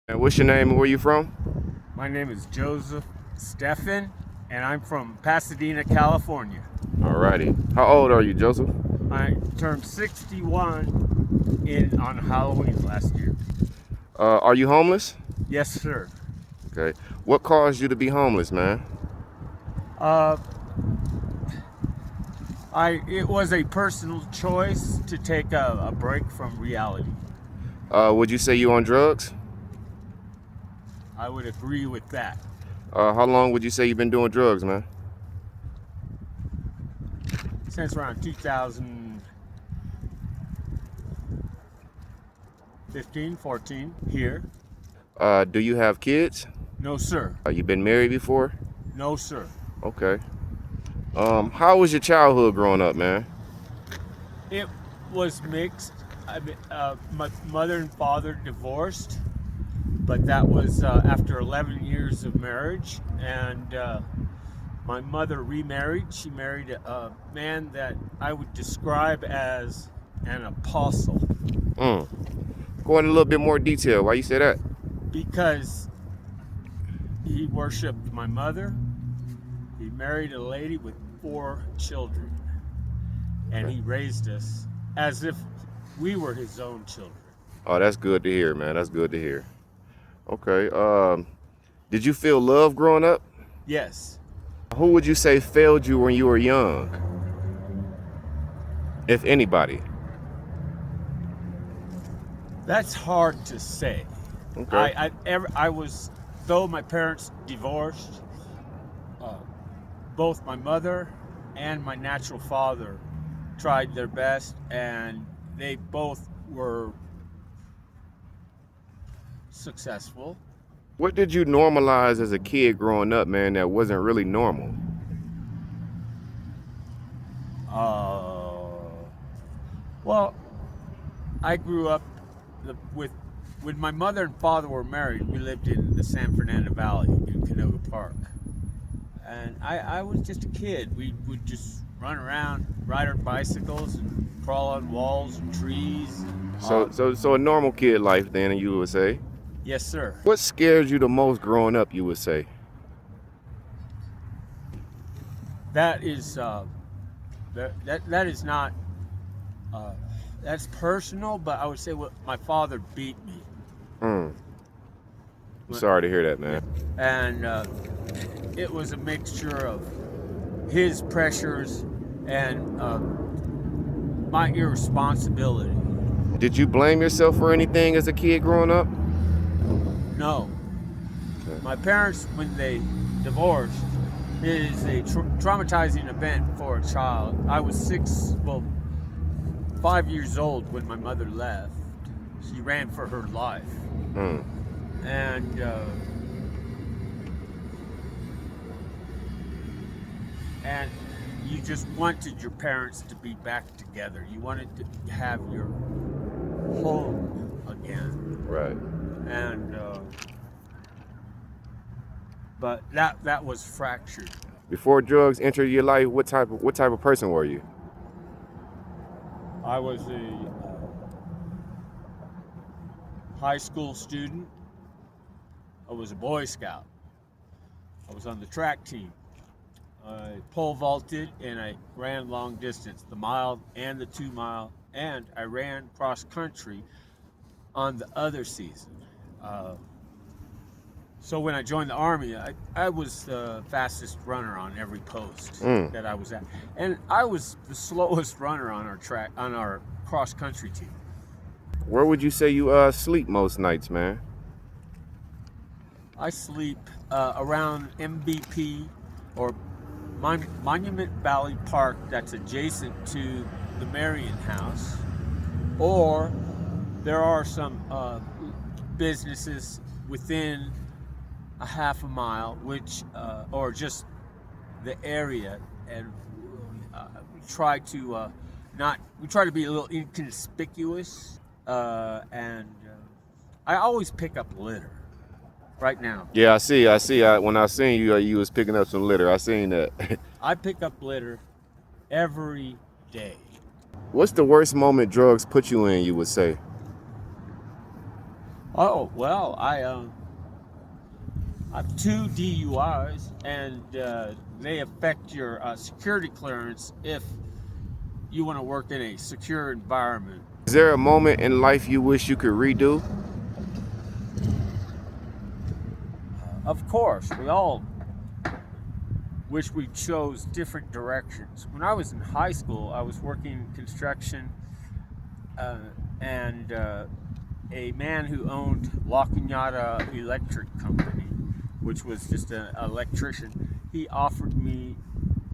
And what's your name and where you from? My name is Joseph Stefen, and I'm from Pasadena, California. Alrighty. How old are you, Joseph? I turned 61 on Halloween last year. Are you homeless? Yes, sir. Okay. What caused you to be homeless, man? Uh, it was a personal choice to take a break from reality. Would you say you on drugs? I would agree with that. How long would you say you've been doing drugs, man? Since around 2015, 14, here. Do you have kids? No, sir. You been married before? No, sir. Okay. How was your childhood growing up, man? It was mixed. My mother and father divorced, but that was after 11 years of marriage. And my mother remarried. She married a man that I would describe as an apostle. Go into a little bit more detail. Why you say that? Because he worshiped my mother. He married a lady with 4 children. And Okay. he raised us as if we were his own children. Oh, that's good to hear, man. That's good to hear. Okay. Did you feel love growing up? Yes. Who would you say failed you when you were young? If anybody. That's hard to say. Okay. I was, though my parents divorced, both my mother and my natural father tried their best, and they both were successful. What did you normalize as a kid growing up, man, that wasn't really normal? Well, I grew up with when my mother and father were married. We lived in the San Fernando Valley in Canoga Park, and I was just a kid. We would just run around, ride our bicycles, and crawl on walls and trees. So a normal kid life then, you would say. Yes, sir. What scares you the most growing up, you would say? That is that is not that's personal, but I would say what my father beat me. I'm sorry to hear that, man. And it was a mixture of his pressures and my irresponsibility. Did you blame yourself for anything as a kid growing up? No. Okay. My parents, when they divorced, it is a traumatizing event for a child. I was 5 years old when my mother left. She ran for her life. And and you just wanted your parents to be back together. You wanted to have your home again. Right. And but that was fractured. Before drugs entered your life, what type of person were you? I was a high school student. I was a Boy Scout. I was on the track team. I pole vaulted and I ran long distance, the mile and the 2 mile, and I ran cross country on the other season. So when I joined the Army, I was the fastest runner on every post that I was at. And I was the slowest runner on our cross country team. Where would you say you sleep most nights, man? I sleep around MVP or Monument Valley Park that's adjacent to the Marion House. Or there are some businesses within a half a mile, which or just the area, and we try to be a little inconspicuous, and I always pick up litter. Right now, Yeah, I see. When I seen you, you was picking up some litter. I seen that. I pick up litter every day. What's the worst moment drugs put you in, you would say? Oh, well, I have 2 DUIs, and they affect your security clearance if you want to work in a secure environment. Is there a moment in life you wish you could redo? Of course, we all wish we chose different directions. When I was in high school, I was working construction, and a man who owned La Cañada Electric Company, which was just an electrician, he offered me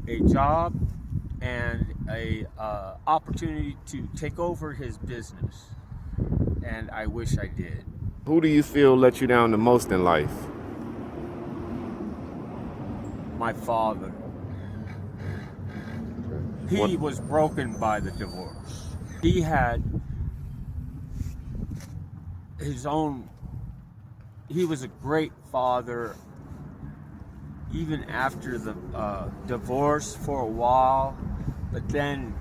a job and a opportunity to take over his business, and I wish I did. Who do you feel let you down the most in life? My father. What? He was broken by the divorce. He had his own, he was a great father even after the divorce for a while, but then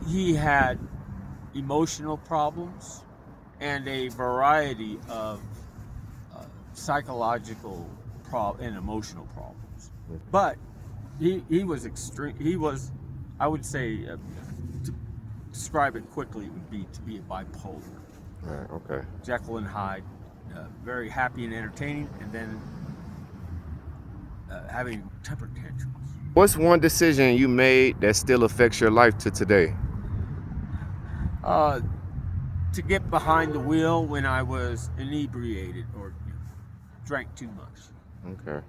he had emotional problems and a variety of psychological and emotional problems. But he was extreme. He was, I would say, to describe it quickly, it would be to be a bipolar. Right, okay. Jekyll and Hyde, very happy and entertaining, and then having temper tantrums. What's one decision you made that still affects your life to today? To get behind the wheel when I was inebriated or drank too much. Okay.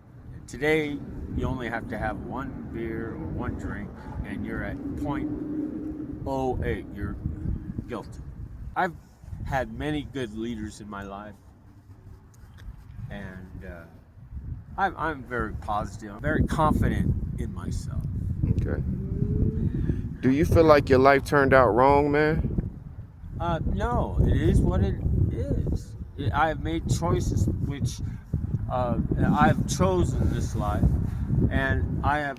Today, you only have to have one beer or one drink, and you're at 0.08. You're guilty. I've had many good leaders in my life, and I'm very positive. I'm very confident in myself. Okay. Do you feel like your life turned out wrong, man? No, it is what it is. I have made choices which I've chosen this life, and I have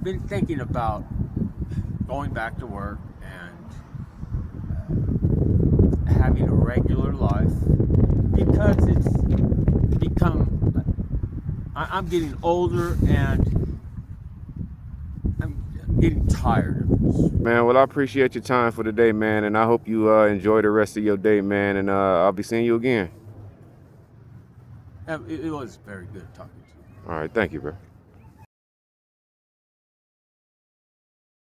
been thinking about going back to work and having a regular life because it's become. I'm getting older and I'm getting tired of this. Man, well, I appreciate your time for today, man, and I hope you enjoy the rest of your day, man, and I'll be seeing you again. It was very good talking to you. All right, thank you, bro.